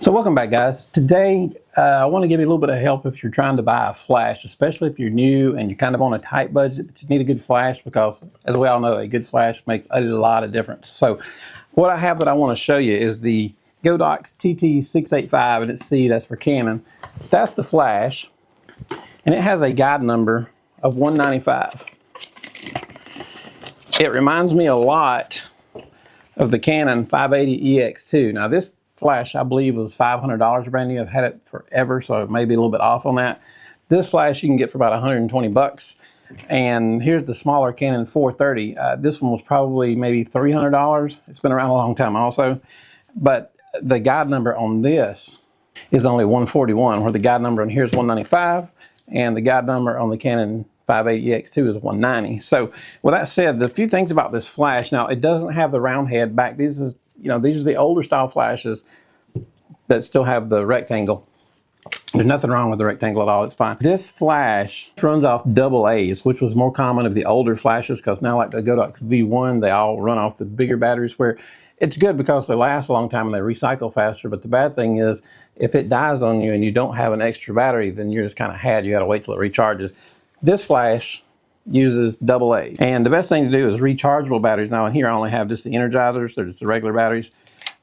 So welcome back, guys. Today I want to give you a little bit of help if you're trying to buy a flash, especially if you're new and you're kind of on a tight budget, but you need a good flash because, as we all know, a good flash makes a lot of difference. So what I have that I want to show you is the Godox TT685, and it's C, that's for Canon. That's the flash, and it has a guide number of 195. It reminds me a lot of the Canon 580EX2. Now this flash, I believe, was $500 brand new. I've had it forever, so it may be a little bit off on that. This flash you can get for about 120 bucks. And here's the smaller Canon 430. This one was probably maybe $300. It's been around a long time also. But the guide number on this is only 141, where the guide number on here is 195, and the guide number on the Canon 580EX2 is 190. So with that said, the few things about this flash, now it doesn't have the round head back. These are the older style flashes that still have the rectangle. There's nothing wrong with the rectangle at all, it's fine. This flash runs off AA's, which was more common of the older flashes, because now like the Godox V1, they all run off the bigger batteries, where it's good because they last a long time and they recycle faster. But the bad thing is, if it dies on you and you don't have an extra battery, then you're just kind of had. You got to wait till it recharges. This flash uses AA. And the best thing to do is rechargeable batteries. Now in here I only have just the Energizers, they're just the regular batteries.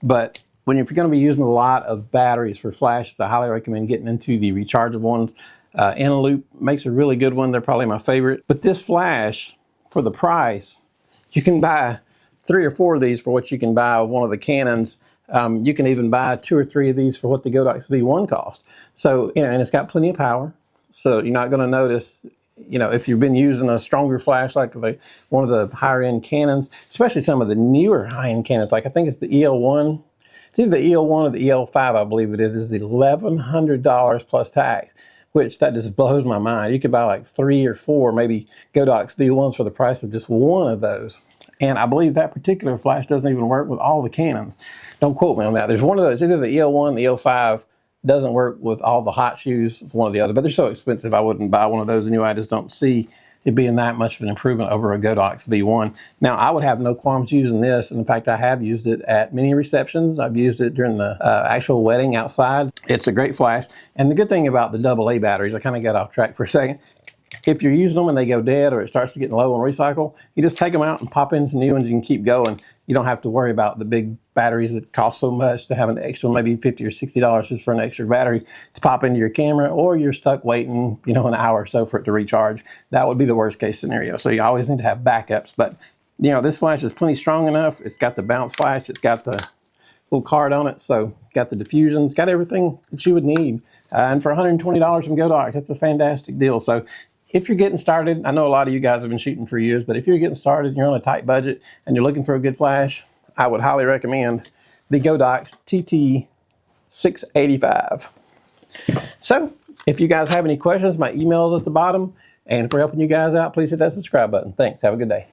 But if you're going to be using a lot of batteries for flashes, I highly recommend getting into the rechargeable ones. Eneloop makes a really good one. They're probably my favorite. But this flash, for the price, you can buy 3 or 4 of these for what you can buy one of the Canons. You can even buy 2 or 3 of these for what the Godox V1 cost. So, and it's got plenty of power. So you're not going to notice, if you've been using a stronger flash like one of the higher end Canons, especially some of the newer high end Canons, like I think it's the EL1. It's either the EL1 or the EL5, I believe it is $1,100 plus tax, which that just blows my mind. You could buy like 3 or 4 maybe Godox V1s for the price of just one of those. And I believe that particular flash doesn't even work with all the Canons. Don't quote me on that. There's one of those, either the EL1, the EL5, doesn't work with all the hot shoes, one or the other, but they're so expensive I wouldn't buy one of those anyway. I just don't see it being that much of an improvement over a Godox V1. Now I would have no qualms using this, and in fact I have used it at many receptions. I've used it during the actual wedding outside. It's a great flash, and the good thing about the AA batteries, I kind of got off track for a second, if you're using them and they go dead or it starts to get low on recycle, you just take them out and pop in some new ones. You can keep going. You don't have to worry about the big batteries that cost so much to have an extra, maybe $50 or $60 just for an extra battery to pop into your camera, or you're stuck waiting, an hour or so for it to recharge. That would be the worst case scenario. So you always need to have backups. But this flash is plenty strong enough. It's got the bounce flash. It's got the little card on it. So got the diffusion. It's got everything that you would need. And for $120 from Godox, that's a fantastic deal. So if you're getting started, I know a lot of you guys have been shooting for years, but if you're getting started and you're on a tight budget and you're looking for a good flash, I would highly recommend the Godox TT685. So if you guys have any questions, my email is at the bottom. And if we're helping you guys out, please hit that subscribe button. Thanks. Have a good day.